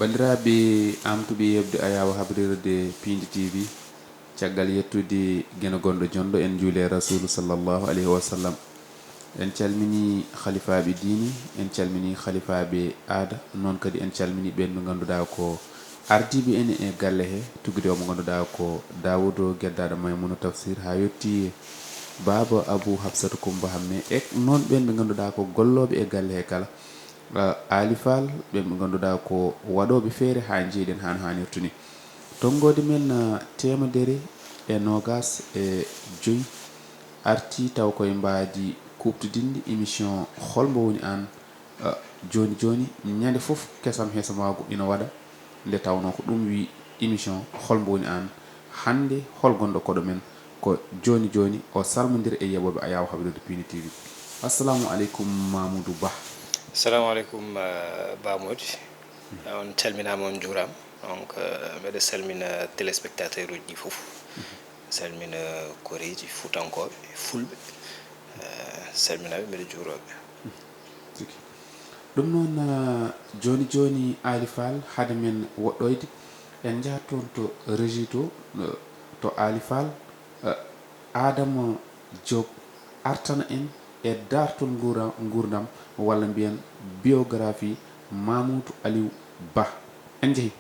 bandiraɓe amtuɓe yebde ayawa habrirde Piindi TV caggal yettude gueno gonɗo jondo en juule rasulu sallallahu alayhi wa sallam. En calmini khalifaɓe diini, en calmini khalifaɓe aada, noon kadi en calmini ɓen ɓe ganduɗa ko ardiɓe en e galle he tuggude mo ganduɗa ko Daoudo geddaɗo Maymouna Tafsir ha yetti Baba Abou Hafsatou Coumba Hamme e noon ɓen ɓe ganduɗa ko golloɓe e galle he kala alifal ɓen ɓe ganduɗa ko waɗoɓe feere ha jeeɗen han hanirtu ni tongode men temedere e nogas e joyi arti taw koye mbadi kuɓtudinde émission holmo woni an joni joni ñande foof kesam hesamago ina waɗa nde tawno ko ɗum wi émission holmo woni an hande hol gonɗo koɗo men ko joni joni o salmodira e yeɓoɓe ayawa habrude Piindi TV. Assalamu aleykum Mamoudou Ba. Assalamu aleykum Bamodi. On calminama on juurama. Donc mbeɗa salmina téléspectateur uji ɗi fof. Salmina koreji futankoɓe fulɓe salminaɓe mbeɗa juuroɓe. ɗum noon joni joni alifal hade men woɗɗoyde en jahat toon to régie to alifal Adama Diop artana en e dartol gurdam walla mbiyen biographie Mamoudou Aliou Ba en jeehi.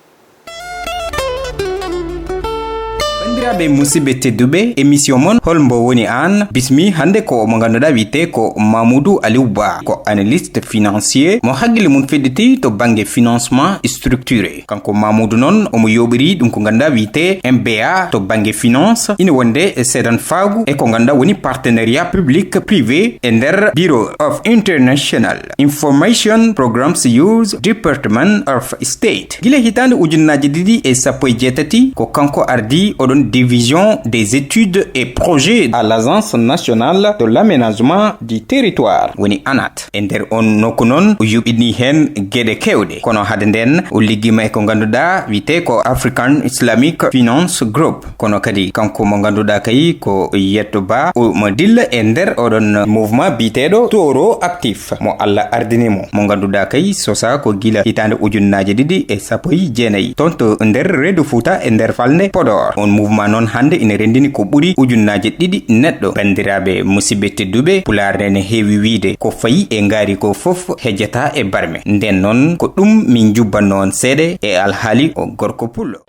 bandiraɓe musidɓe tedduɓe émission mon holmbo woni an bismi hande ko mo ganduɗa wiyete ko Mamoudou Aliou Ba ko analyste financier mo haqqille mum fedditi to banggue financement structuré. Kanko Mamoudou noon omo yoɓiri ɗum ko ganduɗa wiyete MBA to banggue finance ina wonde e seedan faagu e ko ganduɗa woni partenariat public privé e nder bureau of international information programs use department of state guila hitande ujunnaji ɗiɗi e sappo e jeetati ko kanko ardi oɗon division des études et projets à l'agence nationale de l'aménagement du territoire woni ANAT e nder on nokku noon o yuɓini hen gueɗe kewɗe kono hade nden o liggima e ko ganduɗa wiyete ko African Islamic Finance Group kono kadi kanko mo ganduɗa kay ko Yetto Ba omo dilla e nder oɗon mouvement biteɗo toro actif mo Allah ardinimo mo ganduɗa kay sosa ko gila hitande ujunnaje ɗiɗi e sappo e jeenayyi toon to nder reedu Fouta e nder falde Podor. On mouvement non hande ina rendini ko ɓuuri ujunnaje ɗiɗi neɗɗo. bandiraɓe musidɓe tedduɓe Pulaar ne heewi wiide ko fayi e ngaari ko fof hejjata e barme nden noon ko ɗum min jubbanno on seeɗa e alhaali o gorko pullo.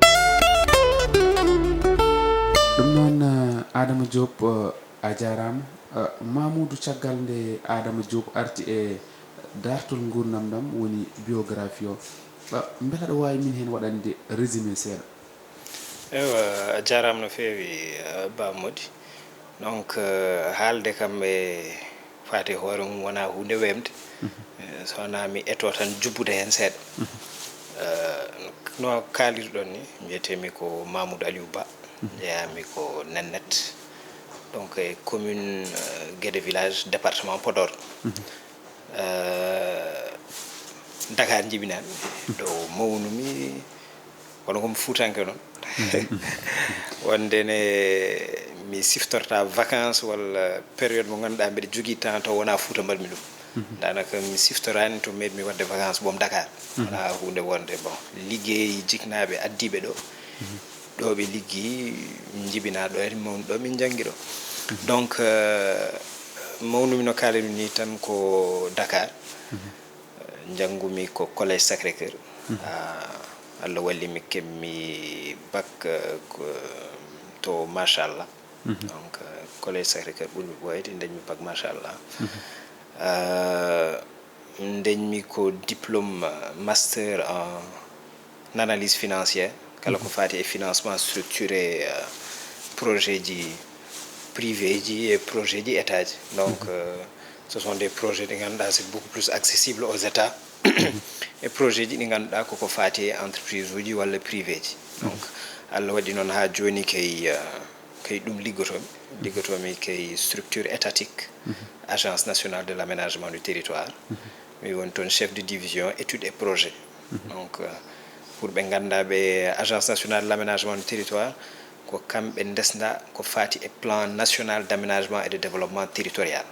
ɗum noon Adama Diop a jarama. Mamoudou caggal nde Adama Diop arti e dartol gurdam ɗam woni biographie o beela ɗo wawi min hen waɗande résumé seeɗa. ewa a jarama no feewi Bamodi. Donc haalde kam e fati hoore mum wona hunde wemde sowona mi eto tan jubbude hen seeɗa. no kaalirɗon ni mbiyetemi ko Mamoudou Aliou Ba jeyami ko Nennet donc e commune Guédé village département Podor. Dakar jibinami ɗo mawnumi kono komi fuutanke noon wondene mi siftorta vacances walla période mo ganduɗa mbiɗa jogui temps taw wona Fouta mbalmi ɗum danaka mi siftorani to meɗmi wadde vacances boom Dakar wona hunde wonde bon liggey jiknaɓe addiɓe ɗo ɓe liggi jibina ɗo e mawni ɗo min jangui ɗo donc mawnumi no kalimi ni tan ko Dakar janggumi ko collège Sacré Cœur Allah walli mi kemmi bac to machallah donc collège Sacré Cœur ɓurmi ɓoyde dañmi bac machallah dañmi ko diplôme master en analyse financière kala ko fati e financement structuré projet ji privé ji et projet ji état ji donc ce sont des projets ɗi ganduɗa c'est beaucoup plus accessible aux états e projet ji ɗi ganduɗa koko fati e entreprise uji walla privé ji donc Allah waɗi noon ha joni kay ɗum liggotomi kay structure étatique agence nationale de l'aménagement du territoire mi woni toon chef de division études et projet donc pour ɓe gandaɓe agence nationale de l'aménagement du territoire ko kamɓe ndesda ko fati e plan national d'aménagement et de développement territorial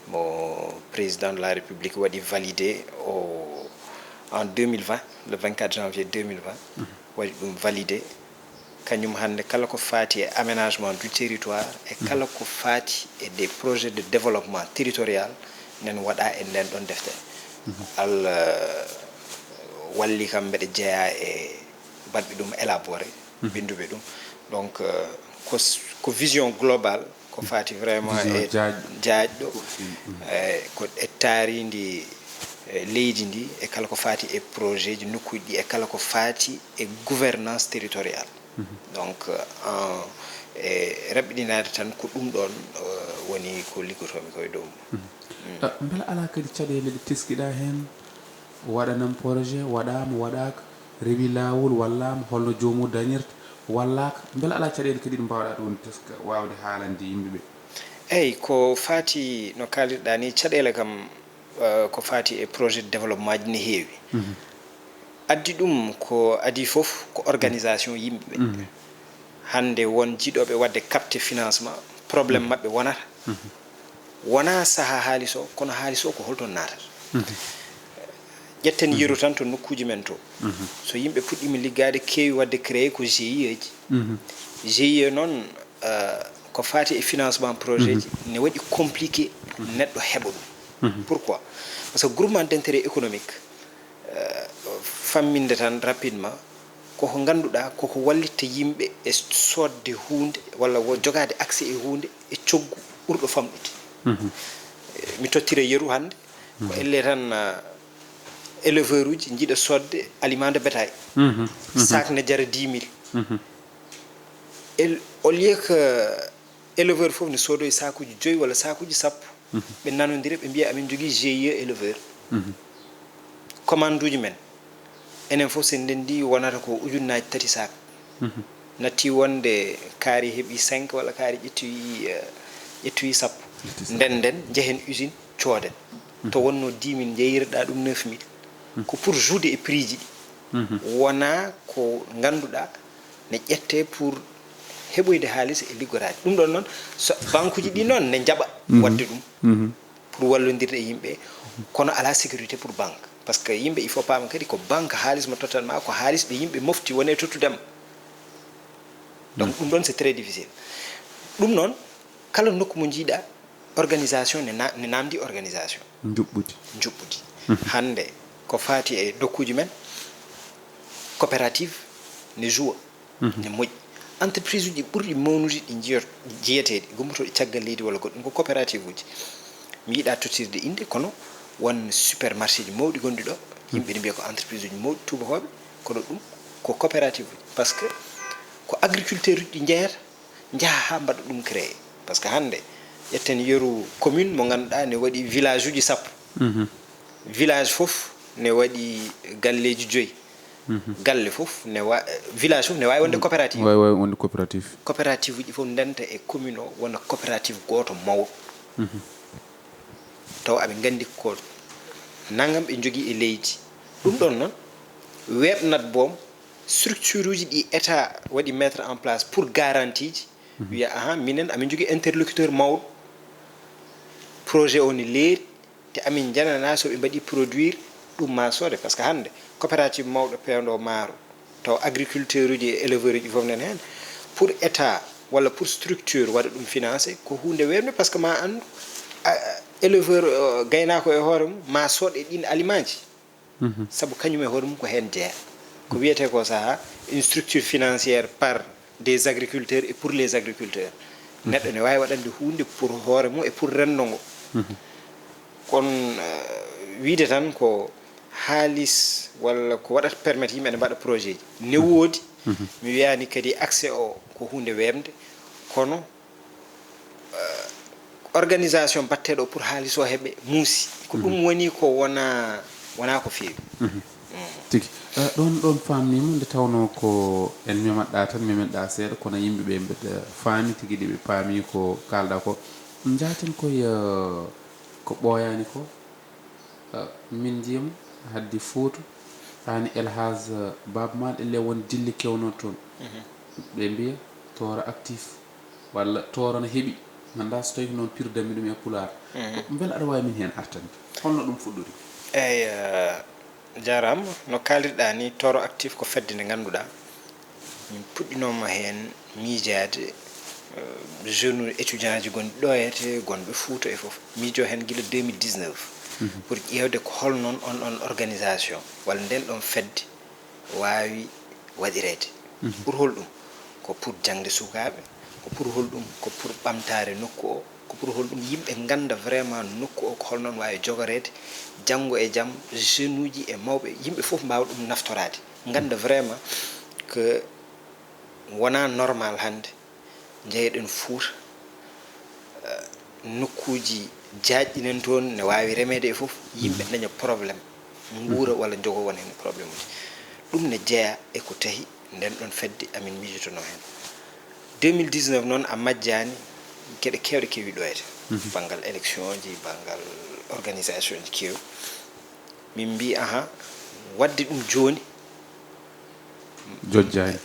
mo président de la république waɗi validé en 2020 le 24 janvier 2020 waɗi ɗum validé kañum hannde kala ko faati e aménagement du territoire e kala ko faati e des projets de développement territorial nen waɗa e nden ɗon deftere Allah walli kam mbeɗa jeeya e baɗɓe ɗum élaboré binduɓe ɗum donc ko vision globale ko faati vraiment e jaajɗo ko e taaridi leydi ndi e kala ko faati e projet ji nokkuji ɗi e kala ko faati e gouvernance territoriale donc e raɓɓiɗinade tan ko ɗum ɗon woni ko liggotomi koye dow beela ala kadi caɗele ɗe teskiɗa hen waɗanam projet waɗama waɗaka rewi lawol wallama holno jomum dañirta wallaka beela ala caɗele kadi ɗe mbawɗa ɗum teska wawde haalande yimɓeɓe eyyi ko faati no kalirɗa ni caɗele kam ko faati e projet de développement ji ne heewi addi ɗum ko adi fof ko organisation yimɓeɓe hande won jiɗoɓe wadde capté financement probléme mabɓe wonata wona saaha haalis o kono haalis o ko holton natata ƴetten yeru tan to nokkuji men to so yimɓe puɗɗima liggade keewi wadde créé ko GIE ji GIE noon ko faati e financement projet ji ne waɗi compliqué neɗɗo heɓa ɗum pourquoi parce que groupement d' intérêt économique famminde tan rapidement koko ngannduɗaa koko wallitta yimɓe e soodde huunde walla jogaade accès e huunde e coggu ɓurɗo famɗude mi tottira yeru hannde ko elle tan éleveur uji jiiɗa soodde aliment de bétail sac ne jara 10 000 au lieu que éleveur fof ne soodoye sakuji 5 walla sakuji 10 ɓe nanodira ɓe mbiya amin jogii GIE éleveur commande uji men enen fof sen ndendi wonata ko ujunnaji 3 sac natti wonde kaari heeɓi 5 walla kaari ƴettoyi 10 nden jehen usine cooden to wonno 10 000 jeyirɗa ɗum 9 000 ko pour joude e prix ji ɗi wona ko ngannduɗa ne ƴette pour heɓoyde haalis e liggoraji ɗum ɗon noon so banque uji ɗi noon ne jaɓa wadde ɗum pour wallodirde e yimɓe kono ala sécurité pour banque par ce que yimɓe il faut paama kadi ko banque haalis mo totanma ko haalis ɓe yimɓe mofti wone tottudema donc ɗum ɗon c'est très difficile ɗum noon kala nokku mo jiiɗa organisation ne namdi organisation juɓɓudi hande ko faati e nokkuji men coopérative ne joua ne moƴƴi entreprise uji ɓurɗi mawnude ɗi jeeyeteɗi gummotoɗe caggal leydi walla goɗɗum ko coopérative uji mi yiɗa tottirde inde kono won supermarché ji mawɗi gonɗi ɗo yimɓe ne mbiya ko entreprise uji mawɗi tubakoɓe kono ɗum ko coopérative uji par ce que ko agriculteur uji ɗi jeeyata jaaha ha mbaɗa ɗum créé par ce que hande ƴetten yeru commune mo ngannduɗa ne waɗi village uji 10 village fof ne waɗi galleji 5 galle fof village fof ne wawi wonde coopérative wawi wonde coopérative coopérative uji fof ndenta e commune o wona coopérative goto mawɗo taw aɓe nganndi ko naggam ɓe jogii e leydi ɗum ɗon noon weɓnat boom structure uji ɗi état waɗi mettre en place pour garantie ji wiya ahan minen amin jogii interlocuteur mawɗo projet o ne leeri te amin janana so ɓe mbaɗi produire ɗum ma soode par ce que hannde coopérative mawɗo peewndo maaro taw agriculteur uji e éleveur uji fof nen heen pour état walla pour structure waɗa ɗum financé ko hunde weɓde par ce que ma anndu éleveur gaynako e hoore mum ma sood e ɗin aliment ji sabu kañum e hoore mum ko heen jeeya ko wiyete ko saha une structure financière par des agriculteurs et pour les agriculteurs neɗɗo ne wawi waɗande hunde pour hoore mum e pour renndo ngo kon wiide tan ko haalis walla ko waɗata permettre yimɓe ne mbaɗa projet ji ne woodi mi wiyani kadi accès o ko hunde wemde kono organisation batteɗo pour haalis o heɓe muusi ko ɗum woni ko wona ko feewi tigi ɗon famnima nde tawno ko en mematɗa tan memeɗɗa seeɗa kono yimɓeɓe mbeɗa faami tigui ɗi ɓe paami ko kalɗa ko jaten koye ko ɓooyani ko min ndiyam haddi Fouta hani Elhaj Baba Mal elle won dille kewno toon ɓe mbiya toora actif walla toora no heeɓi ganda so tawi noon pirdami ɗum e Pulaar beele aɗa wawi min hen artande holno ɗum fuɗɗori eyyi jaram no kalirɗa ni toro actif ko fedde nde ganduɗa min puɗɗinoma hen miijade jeune étudiant ji gonɗi ɗo ete gonɓe Fouta e foof miijo hen guila 2019 pour ƴewde ko holnon on organisation walla nden ɗon fedde wawi waɗirede pour holɗum ko pour jangde sukaɓe ko pour holɗum ko pour ɓamtare nokku o ko pour holɗum yimɓe ganda vraiment nokku o ko holnon wawi jogorede janggo e jaam jeune uji e mawɓe yimɓe foof mbawa ɗum naftorade ganda vraiment que wona normal hande jeeyaɗen Fouta nokkuji jaajɗinen toon ne wawi remede e foof yimɓe daña probléme nguura walla jogo won hen probléme uji ɗum ne jeeya e ko tahi nden ɗon fedde amin mijotono hen 2019 noon a majjani gueɗe kewɗe kewi ɗo ete banggal élection ji banggal organisation ji kew min mbi aha wadde ɗum joni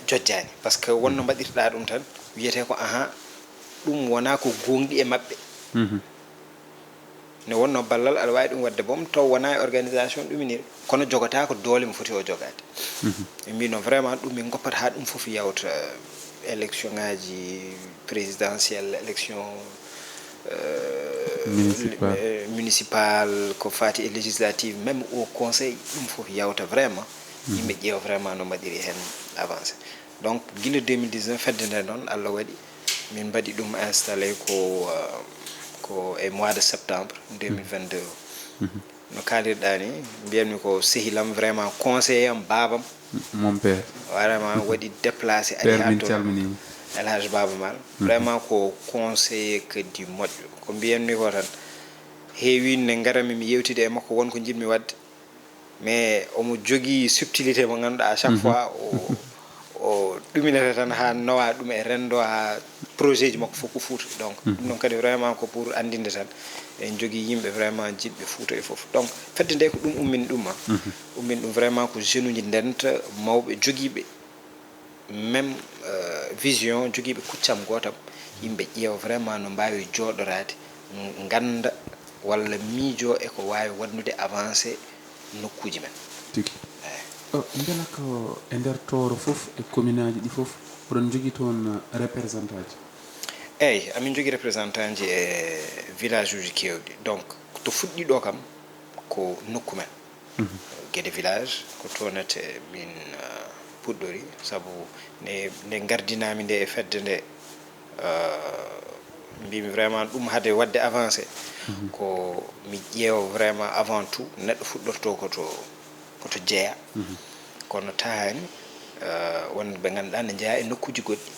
jojjani par ce que wonno mbaɗirɗa ɗum tan wiyete ko aha ɗum wona ko gonɗi e mabɓe ne wonno ballal aɗa wawi ɗum wadde boom taw wona e organisation ɗuminiri kono jogata ko doole mo foti o jogade min mbino vraiment ɗum min goppata ha ɗum foof yawta élection ngaji présidentielle élection municipal ko fati e législative même au conseil ɗum foof yawta vraiment yimɓe ƴeewa vraiment no mbaɗiri hen avancé donc guila 2019 fedde nde noon Allah waɗi min mbaɗi ɗum installé ko e mois de septembre 2022 no kalirɗa ni mbiyanmi ko sehilam vraiment conseiller am babam mon père vraiment waɗi déplacé ari ha to Elhaj Baba Mal vraiment ko conseiller kadi moƴƴo ko mbiyanmi ko tan heewi ne garami mi yewtide e makko wonko jiɗmi wadde mais omo jogui subtilité mo ganduɗa à chaque fois o ɗuminata tan ha nawa ɗum e rendo ha projet ji makko fof ko Fouta donc ɗum ɗon kadi vraiment ko pour andinde tan en jogui yimɓe vraiment jiɗɓe Fouta e foof donc fedde nde ko ɗum ummini ɗum ummini ɗum vraiment ko jeune uji ndenta mawɓe joguiɓe même vision joguiɓe kuccam gotam yimɓe ƴeewa vraiment no mbawi joɗorade ganda walla miijo e ko wawi wannude avancé nokkuji men tigi mbela ko e nder toro fof e commune aji ɗi fof oɗon jogui toon représentant ji eyyi amin jogui représentant ji e village uji kewɗi donc to fuɗɗi ɗo kam ko nokku men gueɗe village ko tonete min puɗɗori saabu nde gardinami nde e fedde nde mbimi vraiment ɗum hade wadde avancé ko mi ƴeewa vraiment avant tout neɗɗo fuɗɗorto koto jeeya kono tahani wonɓe ɓe ganduɗa ne jeeya e nokkuji goɗɗi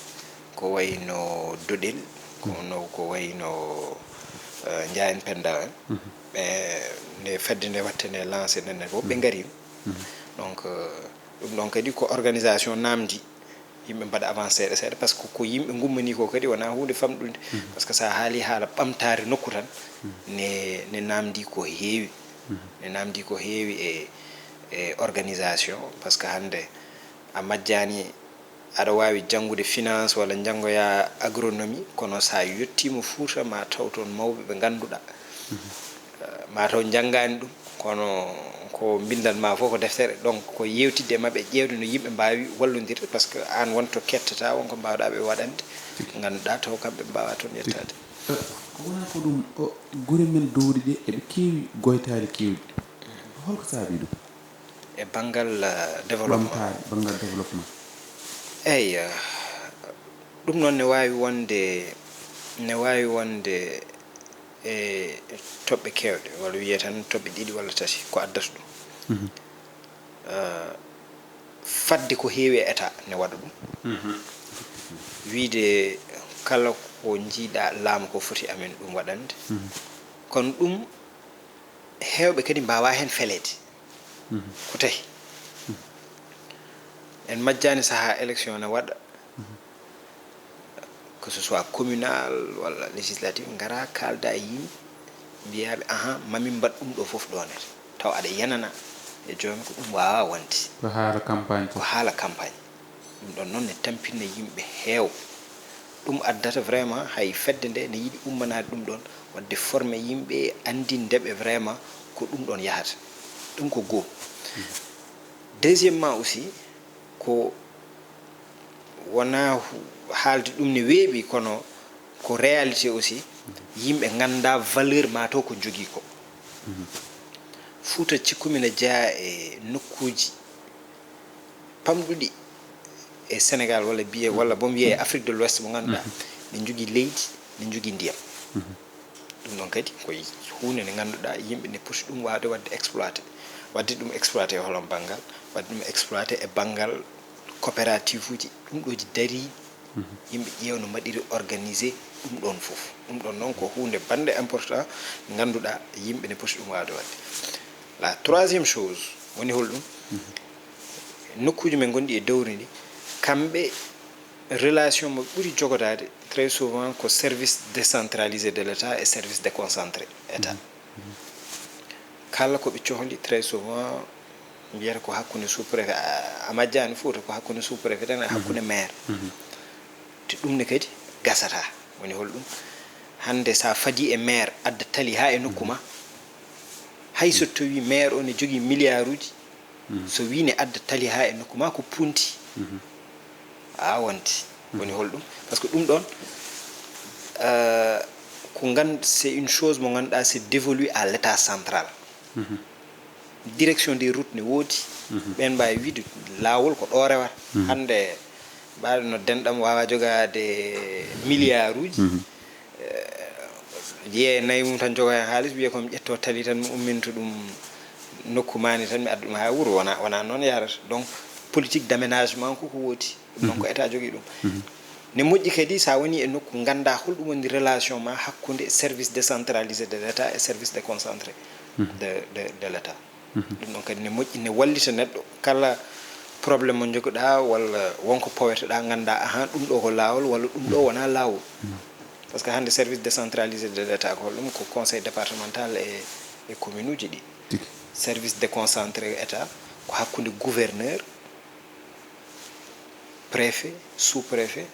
ko wayno doɗel ko wayno Ndiayen Penda en ɓe nde fedde nde watte nde lancé nene fof ɓe gaari donc ɗum ɗon kadi ko organisation namdi yimɓe mbaɗa avancé seeɗa seeɗa par ce que ko yimɓe gummani ko kadi wona hunde famɗude par ce que sa haali haala ɓamtare nokku tan ne namdi ko heewi ne namdi ko heewi e organisation par ce que hande a majjani aɗa wawi janngude finance walla janngoya agronomie kono sa yettima Fouta ma taw toon mawɓe ɓe ganduɗa ma taw janggani ɗum kono ko bindanma fof ko deftere donc ko yewtidde mabɓe ƴewde no yimɓe mbawi wallodirde par ce que an wonto kettata wonko mbawɗa ɓe waɗande ganduɗa taw kamɓe mbawa toon yettade ko wona ko ɗum guure men dowɗi ɗi eɓe keewi goytali kewɗi holko saabi ɗum e banggal développement eyyi ɗum noon ne wawi wonde e toɓɓe kewɗe walla wiye tan toɓɓe ɗiɗi walla tati ko addata ɗum fadde ko heewi e état ne waɗa ɗum wiide kala ko jiiɗa laamu ko foti amen ɗum waɗande kono ɗum hewɓe kadi mbawa hen felede ko tahi en majjani saaha élection ne waɗa que ce soit communal walla législative gara kalda e yimɓe mbiyaɓe ahan mami mbaɗ ɗum ɗo foof ɗonete taw aɗa yanana e joni ko ɗum wawa wonde ko haala campagne ɗum ɗon noon ne tampinna yimɓe heew ɗum addata vraiment hay fedde nde ne yiiɗi ummanade ɗum ɗon wadde formé yimɓe andindeɓe vraiment ko ɗum ɗon yahata ɗum ko goho deuxièmement aussi ko wona haalde ɗum ne weeɓi kono ko réalité aussi yimɓe ganda valeur mato ko jogui ko Fouta cikkumi ne jeeya e nokkuji pamɗuɗi e Sénégal walla biye walla bomi wiye Afrique de l'Ouest mo ganduɗa ne jogui leydi ne jogui ndiyam ɗum ɗon kadi koye hunde nde ganduɗa yimɓe ne poti ɗum wawde wadde exploité wadde ɗum exploité e holon banggal wadde ɗum exploité e banggal coopérative uji ɗum ɗoji daari yimɓe ƴeewno mbaɗiri organisé ɗum ɗon fof ɗum ɗon noon ko hunde bande important ganduɗa yimɓe ne poti ɗum wawde wadde la troisiéme chose woni holɗum nokkuji men gonɗi e dowri ndi kamɓe relation mo ɓuri jogodade très souvent ko service décentralisé de l'état et service déconcentré état kala koɓe cohli très souvent mbiyata ko hakkude sous préfet a majjani Fouta ko hakkude sous préfet tan e hakkude maire te ɗum ne kadi gasata woni holɗum hande sa faadi e maire adda tali ha e nokku ma hay so tawi maire o ne jogui milliard uji so wi ne adda tali ha e nokku ma ko punti a wonti woni holɗum par ce que ɗum ɗon ko c'est une chose mo ganduɗa c'est dévolu à l'état central direction des routes ne woodi ɓen mbawi wiide lawol ko ɗo rewata hande mbaɗo no denɗam wawa jogade milliard uji yeeye nayyi mum tan jogo hen haalis wiye komi ƴetto tali tan mi umminto ɗum nokku mani tan mi adda ɗum ha wuuro wona noon yarata donc politique d' aménagement koko woodi ɗum ɗon ko état jogui ɗum ne moƴƴi kadi sa woni e nokku ganda holɗum woni relation ma hakkude service décentralisé de l'état et service déconcentré de l'état ɗum ɗon kadi ne moƴƴi ne wallita neɗɗo kala probléme mo jogoɗa walla wonko poweteɗa ganda ahan ɗum ɗo ko lawol walla ɗum ɗo wona lawol par ce que hande service décentralisé de l'état ko holɗum ko conseil départemental e commune uji ɗi service déconcentré état ko hakkude gouverneur préfet sous préfet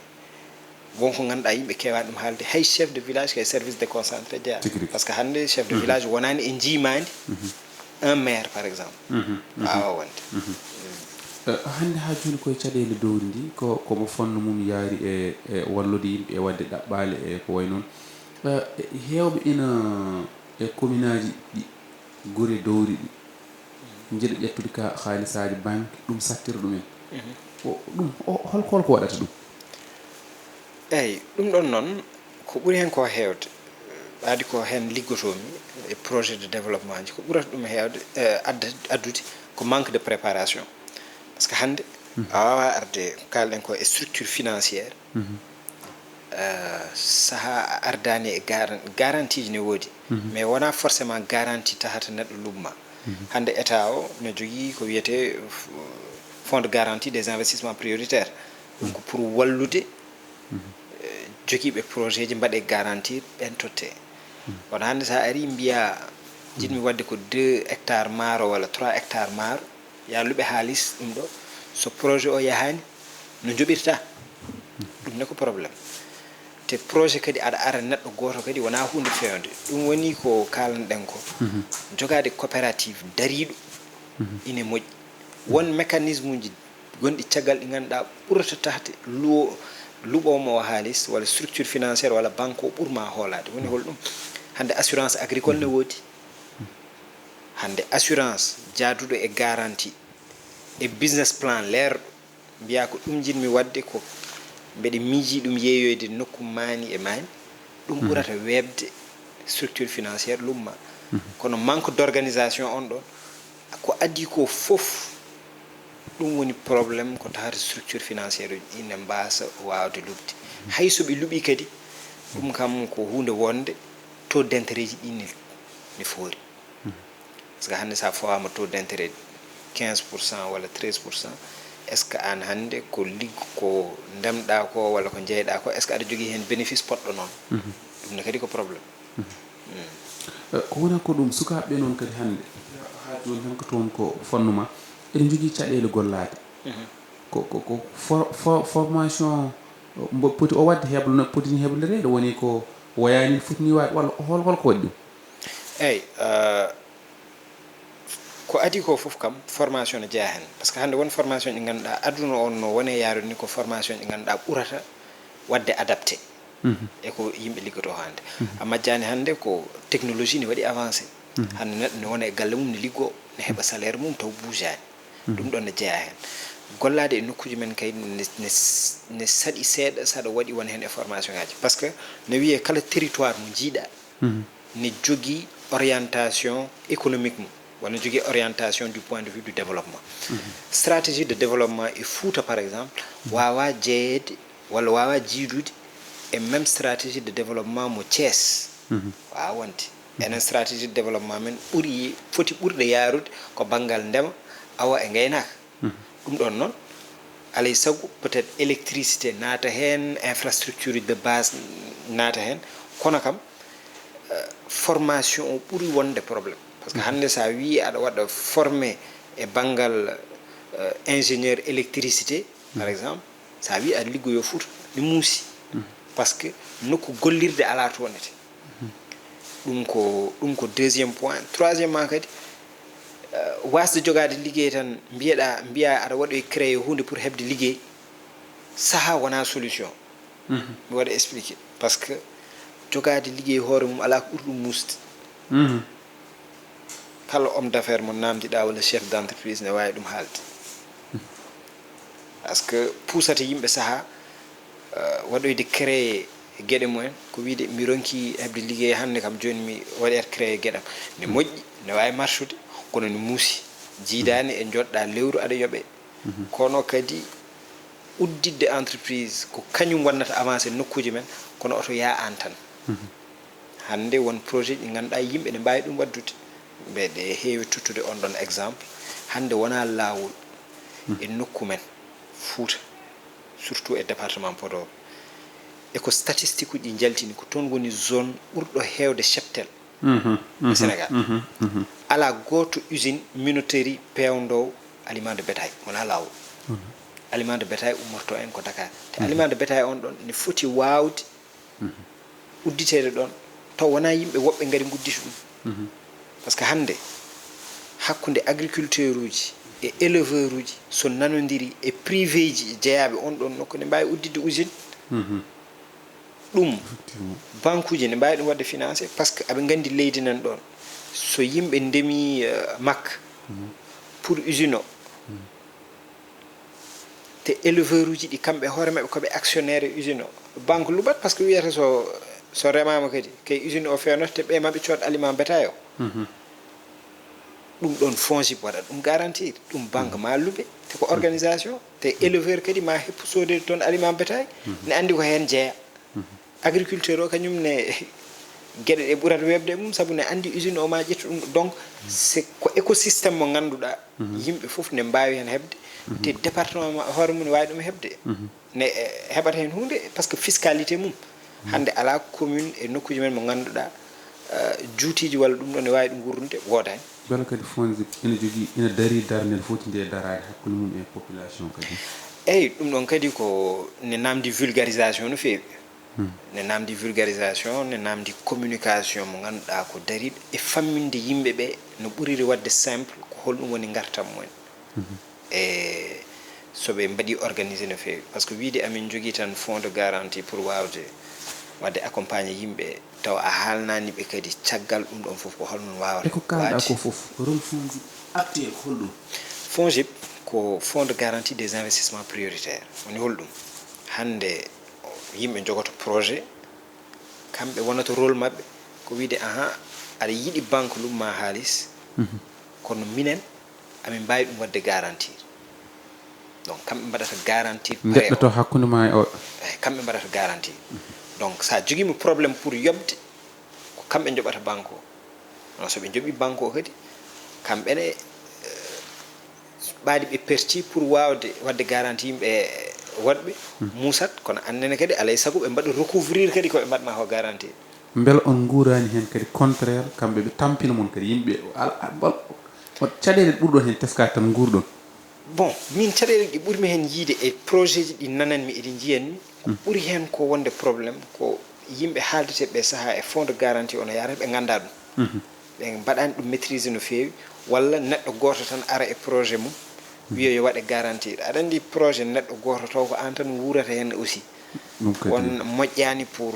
wonko ganduɗa yimɓe kewani ɗum haalde hay chef de village kay service déconcentré jeeya par ce que hande chef de village wonani e jimadi un maire par exemple wawa wonde hande ha joni koye caɗele dowri ndi komo fonno mum yaari e wallude yimɓe e wadde ɗaɓɓale e ko way noon hewɓe ina e commune aji ɗi guure dowri ɗi jeeɗa ƴettude ka haalisaji banque ɗum sattira ɗumen ɗum holko waɗata ɗum eyyi ɗum ɗon noon ko ɓuuri hen ko hewde ɓaadi ko hen liggotomi e projet de développement ji ko ɓurata ɗum hewde addude ko manque de préparation par ce que hande a wawa arde kalɗen ko e structure financière saaha ardani e garantie ji ne woodi mais wona forcément garantie tahata neɗɗo lumma hande état o ne jogui ko wiyete fonds de garantie des investissements prioritaires donc pour wallude jogiiɓe projet ji mbaɗe garantie ɓen totte kono hande sa ari mbiya jiɗmi wadde ko 2 hectares maaro walla 3 hectares maaro yalluɓe haalis ɗum ɗo so projet o yahani no joɓirta ɗum ne ko probléme te projet kadi aɗa ara neɗɗo goto kadi wona hunde fewde ɗum woni ko kalanɗen ko jogade coopérative dariɗo ine moƴƴi won mécanisme uji gonɗi caggal ɗi ganduɗa ɓurata tahte luɓomo o haalis walla structure financiére walla banque o ɓurma hoolade woni holɗum hande assurance agricole ne woodi hande assurance jaaduɗo e garantie e business plan leerɗo mbiya ko ɗum jinmi wadde ko mbeɗe miiji ɗum yeeyoyde nokku mani e mani ɗum ɓurata webde structure financiére lumma kono manque d' organisation on ɗon ko addi ko fof ɗum woni probléme ko tahata structure financiére uji ɗi ne mbasa wawde lubde hay soɓe luuɓi kadi ɗum kam ko hunde wonde taux d' intérêt ji ɗi ne foori par ce que hande sa fawama taux d' intérêt 15% walla 13% est ce que an hande ko liggo ko ndemɗa ko walla ko jeyɗa ko est ce que aɗa jogui hen bénéfice poɗɗo noon ɗum ne kadi ko probléme ko wona ko ɗum sukaɓeɓe noon kadi hande ha joni tan ko toon ko fonnuma eɗen jogui caɗele gollade ko formation mbo poti o wadde heblo no potini heblorede woni ko wayani fotini waade walla holko waɗi ɗum eyyi ko adi ko fof kam formation ne jeeya hen par ce que hande won formation ɗi ganduɗa aduna on no wone yaarude ni ko formation ɗi ganduɗa ɓurata wadde adapté e ko yimɓe liggoto hande amma jani hande ko technologie ne waɗi avancé hande neɗɗo ne wona e galle mum ne liggo ne heɓa salaire mum taw bougani ɗum ɗon ne jeeya hen gollade e nokkuji men kay ne saɗi seeɗa saɗa waɗi won hen e formation ngaji par ce que ne wiye kala territoire mo jiiɗa ne jogui orientation économique mum wona jogui orientation du point de vue du développement stratégie de développement e Fouta par exemple wawa jeeyede walla wawa jiidude e même stratégie de développement mo Thiès wawa wonde enen stratégie de développement men ɓuuri foti ɓurde yaarude ko banggal ndema awa e gaynaka ɗum ɗon noon alay saago peut être électricité naata hen infrastructure de base naata hen kono kam formation o ɓuuri wonde probléme par ce que hande sa wi aɗa waɗa formé e banggal ingénieur électricité par exemple sa wi aɗa liggoyo Fouta ne muusi par ce que nokku gollirde ala tonete ɗum ko deuxième point troisièmement kadi wasde jogade liggey tan mbiya aɗa waɗoy créé hunde pour hebde liggey saha wona solution mi waɗa expliqué par ce que jogade liggey hoore mum ala ko ɓuri ɗum musde kala homme d'affaires mo namdiɗa walla chef d' entreprise ne wawi ɗum haalde par ce que puusata yimɓe saha waɗoyde créé gueɗe mumen ko wiide mi ronki hebde liggey hande kam joni mi waɗete créé gueɗam ne moƴƴi ne wawi marchude kono ne muusi jiidani e joɗɗa lewru aɗa yoɓe kono kadi uddidde entreprise ko kañum wannata avancé nokkuji men kono oto ya an tan hande won projet ɗi ganduɗa yimɓe ne mbawi ɗum waddude mbeɗe heewi tuttude on ɗon exemple hande wona lawol e nokku men Fouta surtout e département Podor eko statistique uji ɗi jaltini ko toon woni zone ɓurɗo heewde cheptel e Sénégal ala goto usine minoterie pewndow aliment de bétail wona lawol aliment de bétail ummorto en ko Dakar te aliment de bétail on ɗon ne foti wawde udditede ɗon taw wona yimɓe woɓɓe ngari guddita ɗum par ce que hande hakkude agriculteur uji e éleveur uji so nanodiri e privé ji jeeyaɓe on ɗon nokku ne mbawi udditde usine ɗum banque uji ne mbawi ɗum wadde financé par ce que aɓe gandi leydi nan ɗon so yimɓe ndemi makka pour usine o te éleveur uji ɗi kamɓe hoore maɓɓe koɓe actionnaire e usine o banque luɓat par ce que wiyata so remama kadi kay usine o fewnoto te ɓe maɓe cood aliment bétail o ɗum ɗon FONGIP waɗat ɗum garantir ɗum banque ma luɓe te ko organisation te éleveur kadi ma heppu sodede toon aliment bétail ne andi ko hen jeeya agriculteur o kañum ne gueɗe ɗe ɓurata webde e mum saabu ne andi usine o ma ƴettu ɗum donc c'est ko écosystème mo ganduɗa yimɓe foof ne mbawi hen hebde te département ma hoore mum ne wawi ɗum hebde ne heɓata hen hunde par ce que fiscalité mum hande ala commune e nokkuji men mo ganduɗa juutiji walla ɗum ɗon ne wawi ɗum gurnude wodani bala kadi FONGIP ina jogui ina dari darnel foti nde darade hakkude mum e population kadi eyyi ɗum ɗon kadi ko ne namdi vulgarisation no fewi ne namdi vulgarisation ne namdi communication mo ganduɗa ko dariɗo e famminde yimɓeɓe no ɓuriri wadde simple ko holɗum woni gartam mumen e soɓe mbaɗi organisé no fewi par ce que wiide amin jogui tan fonds de garantie pour wawde wadde accompagné yimɓe taw a haalnani ɓe kadi caggal ɗum ɗon foof ko holnon wawata eko kalɗa ko foof rôle FONGIP arti e holɗum FONGIP ko fonds de garantie des investissements prioritaires woni holɗum hande yimɓe jogoto projet kamɓe wonata rôle mabɓe ko wiide aɗa yiiɗi banque lumma haalis kono minen amin mbawi ɗum wadde garantir donc kamɓe mbaɗata garantir neɗɗo to hakkude ma e o eyyi kamɓe mbaɗata garantir donc sa joguimi probléme pour yobde ko kamɓe joɓata banque o non soɓe jooɓi banque o kadi kamɓene ɓaadi ɓe perti pour wawde wadde garantie yimɓe woɗɓe musat kono annene kadi alay saago ɓe mbaɗa recouvrir kadi koɓe mbaɗma ko garantie beele on guurani hen kadi contraire kamɓe ɓe tampina mon kadi yimɓe caɗele ɓurɗon hen teska tan guurɗon bon min caɗele ɗi ɓuurmi hen yiide e projet ji ɗi nananmi eɗi jiyanmi ko ɓuuri hen ko wonde probléme ko yimɓe haaldeteɓe saaha e fonds de garantie ono yaara ɓe ganda ɗum ɓe mbaɗani ɗum maîtriser no feewi walla neɗɗo goto tan ara e projet mum wiya yo waɗe garantie aɗa andi projet neɗɗo goto taw ko an tan wurata hen aussi won moƴƴani pour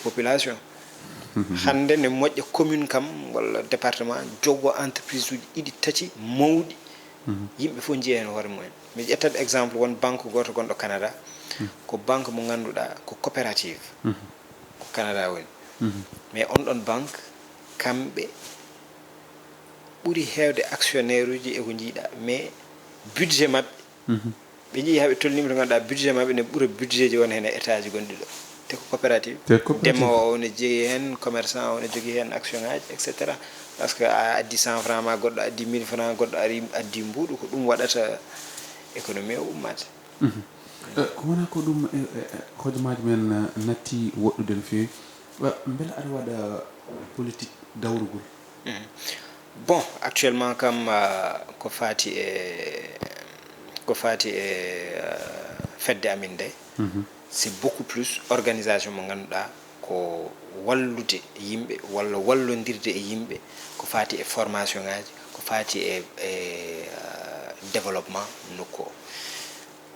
population hande ne moƴƴa commune kam walla département joggo entreprise uji ɗiɗi tati mawɗi yimɓe fof jiiya hen hoore mumen mi ƴettat exemple won banque goto gonɗo Canada ko banque mo ganduɗa ko coopérative ko Canada woni mais on ɗon banque kamɓe ɓuri heewde actionnaire uji eko jiiɗa mais budget mabɓe ɓe jii haɓe tolnima to ganduɗa budget mabɓe ne ɓuura budget ji won hen e état ji gonɗi ɗo te ko coopérative ndemowo o ne jogui hen commerçant o ne jogui hen action ngaji etc par ce que a addi 100 francs ma goɗɗo addi 1000 francs goɗɗo ari addi mbuuɗu ko ɗum waɗata économie o ummata ko wona ko ɗum hojomaji men natti woɗɗude no feewi beela aɗa waɗa politique dawrugol bon actuellement kam ko fati e fedde amin nde c'est beaucoup plus organisation mo ganduɗa ko wallude yimɓe walla wallodirde e yimɓe ko fati e formation ngaji ko fati e développement nokku o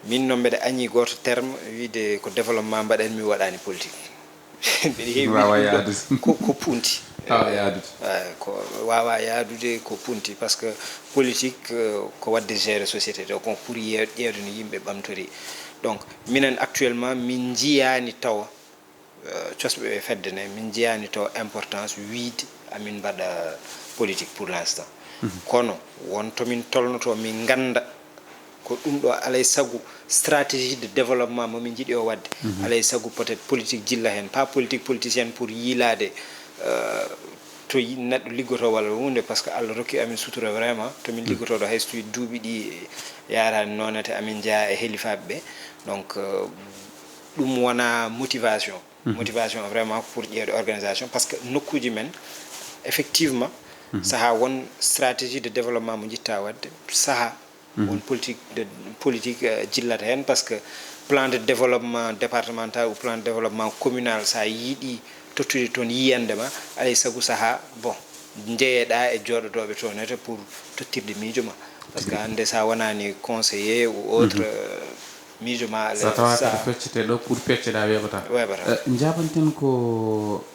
min noon mbeɗa añi goto terme wiide ko développement mbaɗen mi waɗani politique mbeɗa heewi ko punti ko wawa yaadude ko punti par ce que politique ko wadde gérer société to kon pour ƴeewde no yimɓe ɓamtori donc minen actuellement min jiyani taw cosɓe ɓe fedde ne min jiyani taw importance wiide amin mbaɗa politique pour l'instant kono won tomin tolnoto min ganda ko ɗum ɗo alay sago stratégie de développement momin jiiɗi o wadde alay sago peut être politique jilla hen pas politique politicienne pour yiilade to neɗɗo liggoto walla hunde par ce que Allah rokki amin sutura vraiment tomin liggotoɗo hay so tawi duuɓi ɗi yarani nonete amin jeeya e helifaɓe ɓe donc ɗum wona motivation vraiment pour ƴeewde organisation par ce que nokkuji men effectivement saaha won stratégie de développement mo jitta wadde saaha won politique jillata hen par ce que plan de développement départemental ou plan de développement communal sa yiiɗi tottude toon yiyandema alay sago saaha bon jeeyeɗa e jooɗotoɓe toonete pour tottirde miijo ma par ce que hande sa wonani conseiller ou autre miijo ma sa tawa kadi feccete ɗo pour pecceɗa weɓata jabanten ko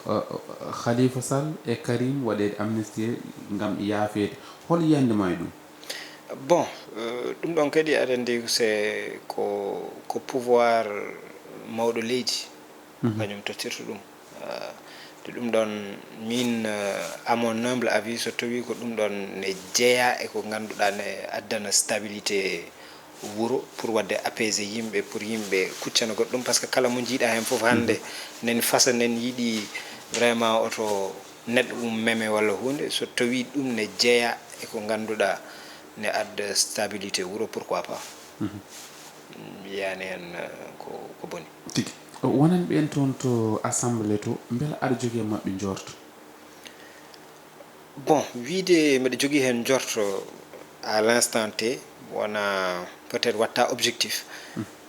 Khalifa Sall e Karim waɗede amnistie gam yaafede hol yiyandema e ɗum bon ɗum ɗon kadi aɗa andi c'est ko pouvoir mawɗo leydi kañum tottirta ɗum te ɗum ɗon min à mon humble avis so tawi ko ɗum ɗon ne jeeya e ko ganduɗa ne addana stabilité wuro pour wadde apaiser yimɓe pour yimɓe kuccana goɗɗum par ce que kala mo jiiɗa hen foof hande nen fasa nen yiiɗi vraiment oto neɗɗo ɗum meme walla hunde so tawi ɗum ne jeeya e ko ganduɗa ne adda stabilité wuro pourquoi pas yani hen ko boni tigi wonan ɓen toon to assemblée to beela aɗa jogui mabɓe jorto bon wiide mbiɗa jogui hen jorto à l'instant T wona peut être watta objectif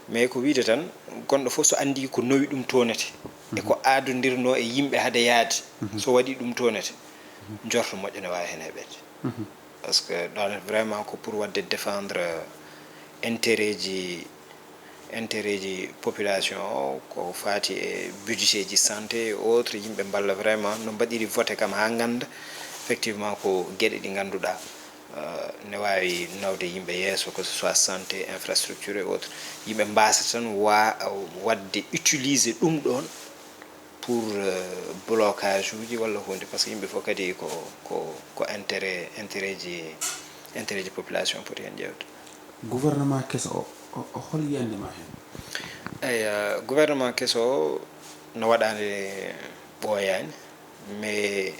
mais ko wiide tan gonɗo fof so andi ko nowi ɗum tonete e ko aadodirno e yimɓe haade yaade so waɗi ɗum tonete jorto moƴƴo ne wawi hen heɓede parce que ɗon vraiment ko pour wadde défendre intérêt ji population o ko fati e budget ji santé et autres yimɓe balla vraiment no mbaɗiri voté kam ha ganda effectivement ko gueɗe ɗi ganduɗa ne wawi nawde yimɓe yeeso que ce soit santé infrastructure et autres yimɓe mbasa tan wadde utiliser ɗum ɗon pour blocage uji walla hunde par ce que yimɓe fof kadi ko intérêt ji population poti hen ƴewde gouvernement kesso o hol yiyandema hen eyi gouvernement kesso o no waɗande ɓooyani mais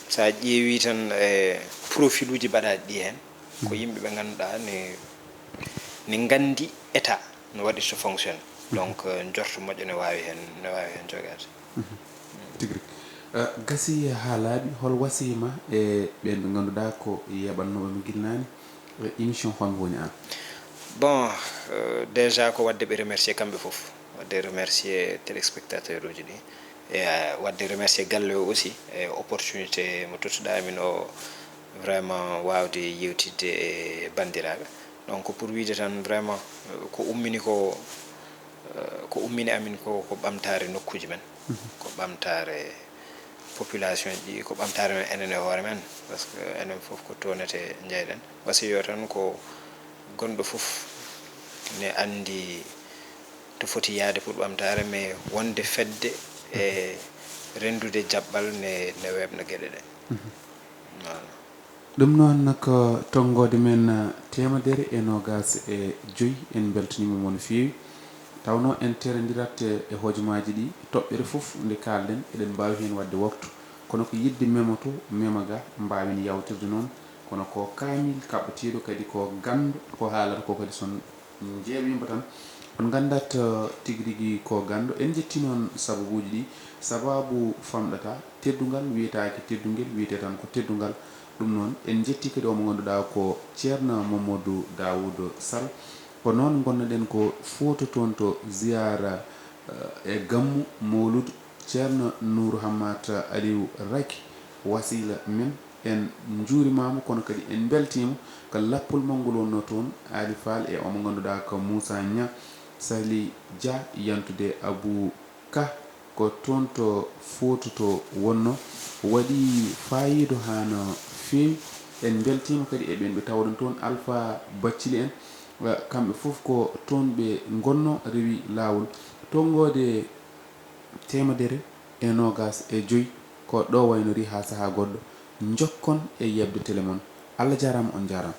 sa ƴeewi tan e profil uji mbaɗaɗi ɗi hen ko yimɓe ɓe ganduɗa ne gandi état no waɗi so fonctionne donc jorto moƴƴo ne wawi hen jogade tigui gasi haalaɓi hol wasima e ɓen ɓe ganduɗa ko yeɓannoɓe guilnani émission hono woni an bon déjà ko wadde ɓe remercier kamɓe foof wadde remercier téléspectateur uji ɗi e wadde remercier galle o aussi e opportunité mo tottuɗamin o vraiment wawde yewtidde e bandiraɓe. Donc pour wiide tan vraiment ko ummini ko ummini amin ko ɓamtare nokkuji men, ko ɓamtare population ji, ko ɓamtare men enen e hoore men, par ce que enen fof ko tonete jeyɗen. wasiyo tan ko gonɗo fof ne andi to foti yaade pour ɓamtare, mais wonde fedde e rendude jaɓɓal ne webna gueɗe ɗe. Voilà. ɗum noon ko tonggode men 125 en beltanima no feewi, tawno en teredirat e hojomaji ɗi toɓɓere fof nde kalden eɗen mbawi hen wadde waktu, kono ko yidde memoto memaga mbawin yawtirde noon, kono ko kamil kaɓɓetiɗo kadi ko gandu ko haalata ko kadi son jeewima tan on gandat tigui rigui ko gandu. En jetti noon sababuji ɗi, sababu famɗata teddugal wiyetake teddugel, wiyete tan ko teddugal. ɗum noon en jetti kadi omo ganduɗa ko ceerno Mamoudou Sall, ko noon gonnoɗen ko foto toon to ziyara e gammu mawlud ceerno Aliou wasila men. En juurimama kono kadi en beltima ko lappol mangol wonno toon Ali Fall e omo ganduɗa ko Moussa Nia Sali Dia yantude Abou Ka ko toon to foto to wonno waɗi fayido hano feewi. En beltima kadi e ɓen ɓe tawɗon toon Alpha Baccili en, kamɓe fof ko toon ɓe gonno rewi lawol. Tonggode 125 ko ɗo waynori ha saaha goɗɗo. Jokkon e yebde télémon. Allah jarama, on jarama.